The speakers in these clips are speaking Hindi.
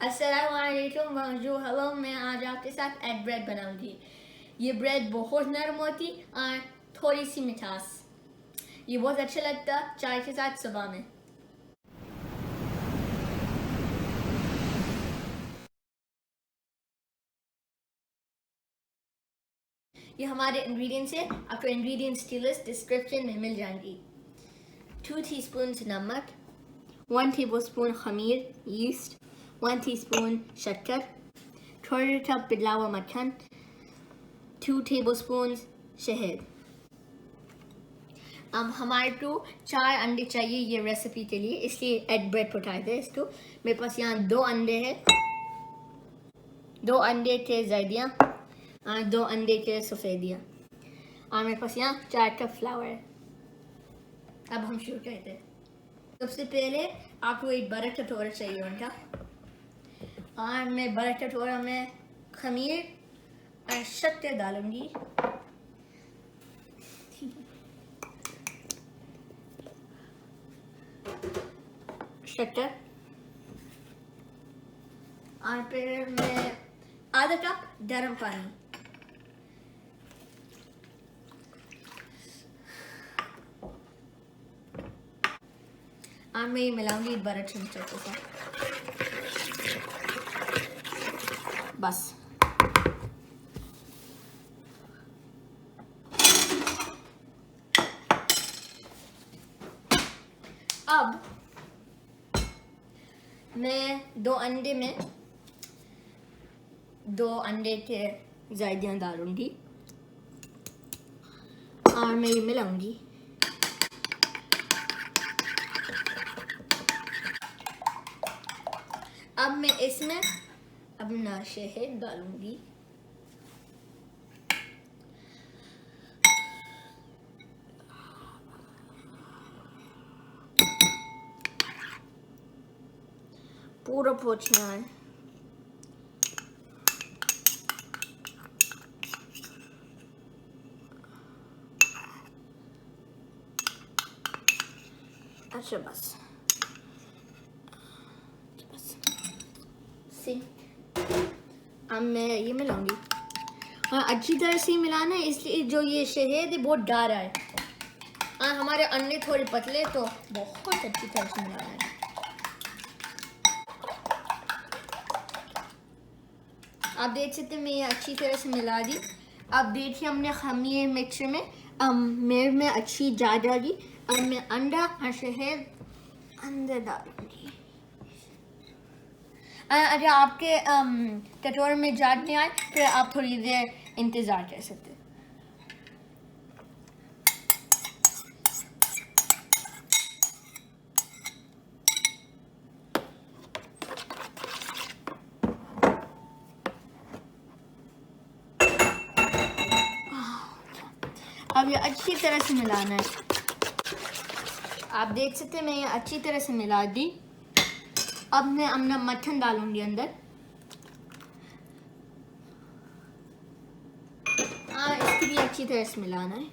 अस्सलामुअलैकुम bonjour हेलो। मैं आज आपके साथ एग ब्रेड बनाऊंगी। ये ब्रेड बहुत नरम होती और थोड़ी सी मिठास। ये बहुत अच्छा लगता चाय के साथ सुबह में। ये हमारे इंग्रेडिएंट्स है। आपको इंग्रेडिएंट्स की लिस्ट डिस्क्रिप्शन में मिल जाएगी। 2 teaspoons नमक, 1 tablespoon खमीर yeast, 1 teaspoon शक्कर, थोड़ा कप पिघला हुआ मक्खन, 2 tablespoons शहद। हमारे को 4 अंडे चाहिए ये रेसिपी के लिए, इसलिए एग ब्रेड पकाए थे इसको। मेरे पास यहाँ 2 अंडे हैं, 2 अंडे के ज़ैदियाँ और 2 अंडे के सफ़ेदियाँ, और मेरे पास यहाँ 4 कप फ्लावर है। अब हम शुरू करते हैं। सबसे पहले आपको एक बड़ा कटोरा चाहिए उनका, और मैं बड़ा कटोरा में खमीर और शक्कर डालूंगी। शक्कर, और फिर मैं आधा कप गर्म पानी, और मैं मिलाऊंगी बड़ा चमचे के साथ। बस अब मैं 2 अंडे के ज़ैदियाँ डालूंगी और मैं ये मिलाऊंगी। अब मैं इसमें अपना शहद डालूंगी, पूरा पोंछना है। अच्छा बस अब मैं ये मिलाऊंगी। हाँ, अच्छी तरह से मिलाना है, इसलिए जो ये शहद है बहुत गाढ़ा है और हमारे अंडे थोड़े पतले, तो बहुत अच्छी तरह से मिलाना है। आप देख सकते हैं मैं ये अच्छी तरह से मिला दी। अब देखिए हमने खमीर मिक्सर में अच्छी जा डाली। अब मैं अंडा और शहद अंदर डालूंगी। अगर आपके कटोरे में जाग नहीं आए फिर आप थोड़ी देर इंतज़ार कर सकते हैं। अब ये अच्छी तरह से मिलाना है। आप देख सकते हैं मैं ये अच्छी तरह से मिला दी। अब मैं अपना मक्खन डालूंगी अंदर। इसको भी अच्छी तरह से मिलाना है।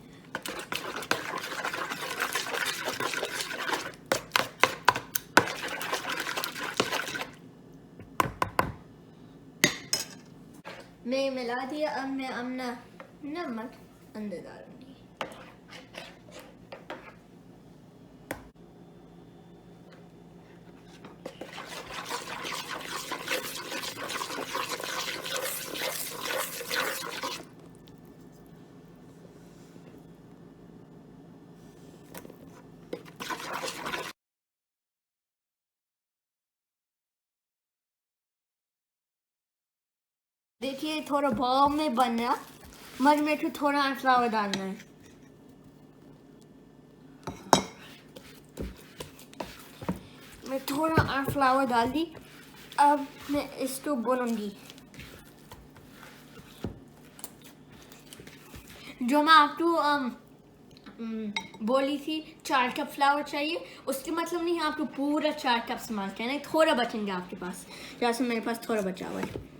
मैं मिला दिया। अब मैं अपना नमक अंदर डालूंगी। देखिए थोड़ा बॉल में बन रहा, मगर मेरे को थोड़ा फ्लावर डालना है। मैं थोड़ा और फ्लावर डाल दी। अब मैं इसको बोलूँगी, जो मैं आपको बोली थी 4 कप फ्लावर चाहिए, उसके मतलब नहीं आपको पूरा 4 कप इस्तेमाल करना है, थोड़ा बचेंगे आपके पास, जैसे मेरे पास थोड़ा बचा हुआ है।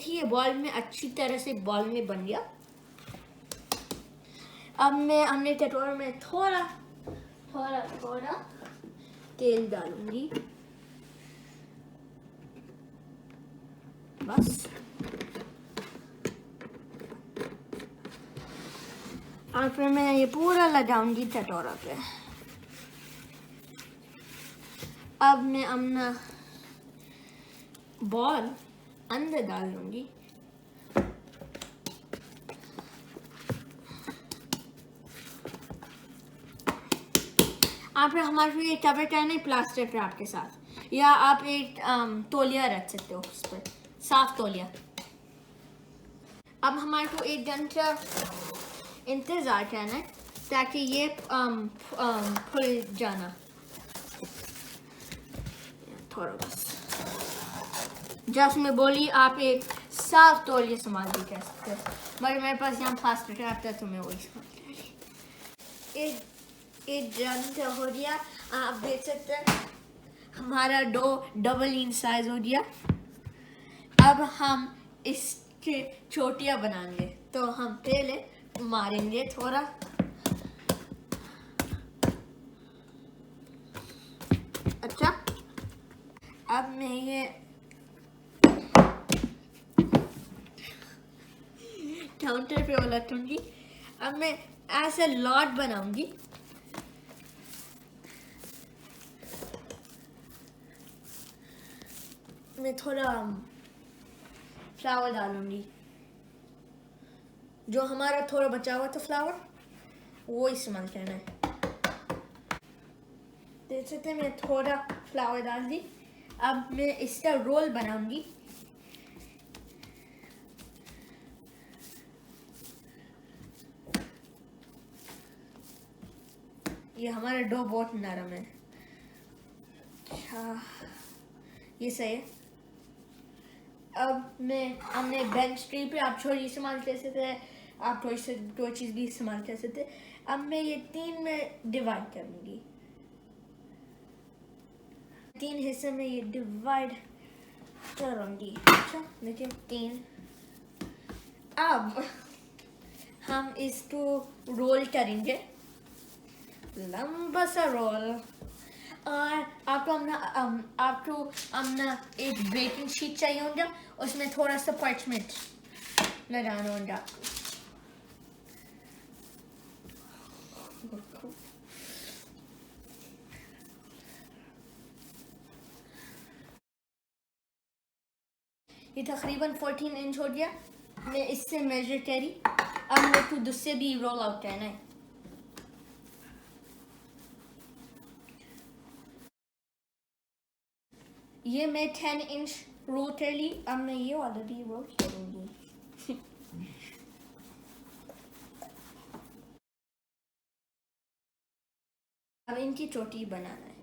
देखिए बॉल में अच्छी तरह से बॉल में बन गया। अब मैं हमने कटोरे में थोड़ा थोड़ा थोड़ा तेल डालूंगी, बस। और फिर मैं ये पूरा लगाऊंगी कटोरा पे। अब मैं अपना बॉल अंदर डाल दूंगी। आप हमारे ये कवर करना है प्लास्टिक रैप के साथ, या आप एक तौलिया रख सकते हो उस पर, साफ तौलिया। अब हमारे को 1 घंटा इंतज़ार करना है ताकि ये फूल जाना थोड़ा बस। जैसे मैं बोली, आप एक साफ तौलिया इस्तेमाल भी कर सकते हो, मगर मेरे पास यहाँ प्लास्टिक रैप था तो मैं वही इस्तेमाल कर रही। एक घंटा हो गया, आप देख सकते हैं हमारा डो डबल इन साइज हो गया। अब हम इसके चोटियां बनाएंगे, तो हम पहले मारेंगे थोड़ा। अच्छा, अब मैं ये काउंटर पे उलटूंगी। अब मैं ऐसे लॉट बनाऊंगी। मैं थोड़ा फ्लावर डालूंगी, जो हमारा थोड़ा बचा हुआ था फ्लावर वो इस्तेमाल करना है। देख सकते हैं मैं थोड़ा फ्लावर डाल दी। अब मैं इसका रोल बनाऊंगी। ये हमारा डो बहुत नरम है। अच्छा, ये सही है। अब मैं हमने बेंच ट्री पे आप छोटी इस्तेमाल कर सकते हैं, आप कोई चीज़ भी इस्तेमाल कर सकते हैं। अब मैं ये 3 में डिवाइड करूँगी, 3 हिस्से में ये डिवाइड करूँगी। अच्छा, देखिए 3। अब हम इसको रोल करेंगे, लंबा सा रोल। और आपको अपना एक बेकिंग शीट चाहिए होगा, उसमें थोड़ा सा पार्चमेंट लगाना होगा आपको। ये तकरीबन 14 इंच हो गया। मैं इससे मेजर करी। अब मेरे को दूसरे भी रोल आउट करना है। ये मैं 10 इंच रोल कर ली। अब मैं ये वाला भी रोल करूंगी। अब इनकी चोटी बनाना है,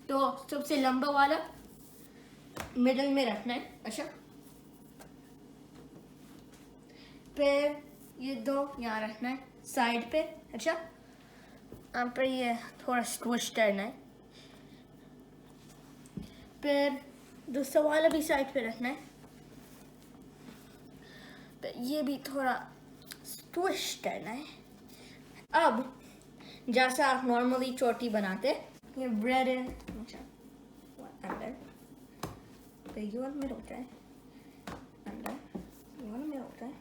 तो सबसे लंबा वाला मिडल में रखना है। अच्छा, फिर ये 2 यहाँ रखना है साइड पे। अच्छा, अब पर ये थोड़ा स्क्विश करना है। फिर दूसरा वाला भी साइड पे रखना है। फिर ये भी थोड़ा स्क्विश करना है। अब जैसा आप नॉर्मली चोटी बनाते, ये ब्रेड है। अच्छा, अंदर तो ये वाला में होता है, अंदर ये वाला में होता है।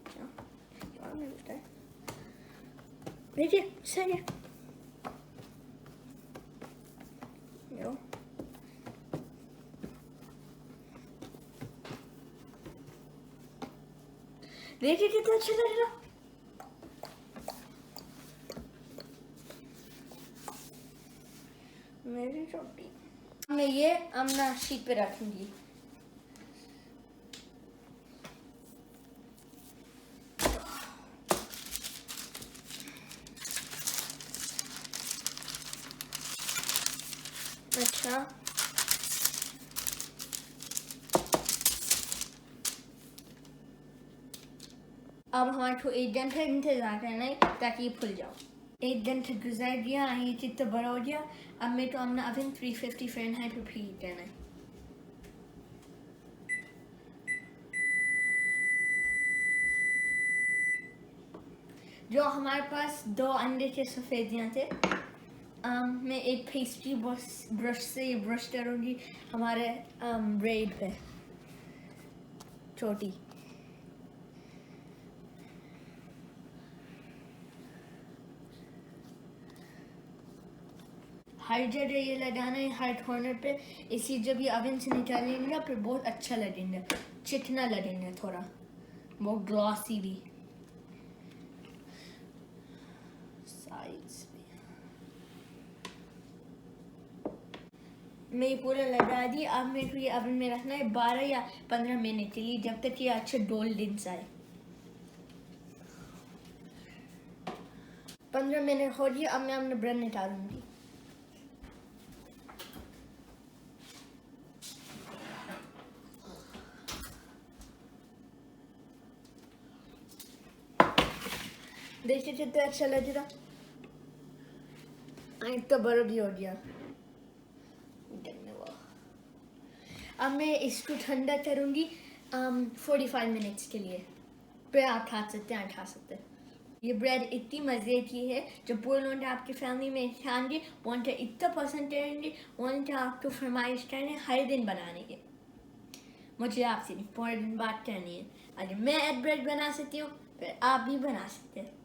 अच्छा, ये वाला में होता है। देखिए सही है। देखिए कितना अच्छा लग रहा। मेरी चोटी मैं ये अपना शीट पे रखूंगी। अच्छा, अब हमारे को 1 घंटे इंतजार करना है ताकि ये फूल जाओ। 1 घंटा गुजार गया, ये कितना बड़ा हो गया। अब मेरे को अपना ओवन 350 फ़ारेनहाइट पे प्रीहीट करना है। जो हमारे पास 2 अंडे के सफ़ेदियाँ थे, मैं एक पेस्ट्री ब्रश से ये ब्रश करूँगी हमारे ब्रेड पे छोटी। हर जगह ये लगाना है, हर कॉर्नर पे। इसी जब ये ओवन से निकालेंगे फिर बहुत अच्छा लगेगा, चिकना लगेगा थोड़ा, बहुत ग्लॉसी भी। साइड्स मैं पूरा लगा दी। अब मेरे को ये ओवन में रखना है 12 या 15 मिनट के लिए, जब तक ये अच्छे गोल्डन आए। 15 मिनट हो गए। अब मैं अपने ब्रेड निकालूंगी। देखिए कितना अच्छा लग रहा। इतना बड़ा भी हो गया। अब मैं इसको ठंडा करूंगी 45 मिनट्स के लिए। फिर आप खा सकते हैं, खा सकते हैं। ये ब्रेड इतनी मज़े की है, जब पूरे लोग आपकी फैमिली में खाएंगे वो उनका इतना पसंद करेंगे, उनका आपको फरमाइश करें हर दिन बनाने के। मुझे आपसे पूरे दिन बात करनी है। अगर मैं ब्रेड बना सकती हूँ फिर आप भी बना सकते हैं।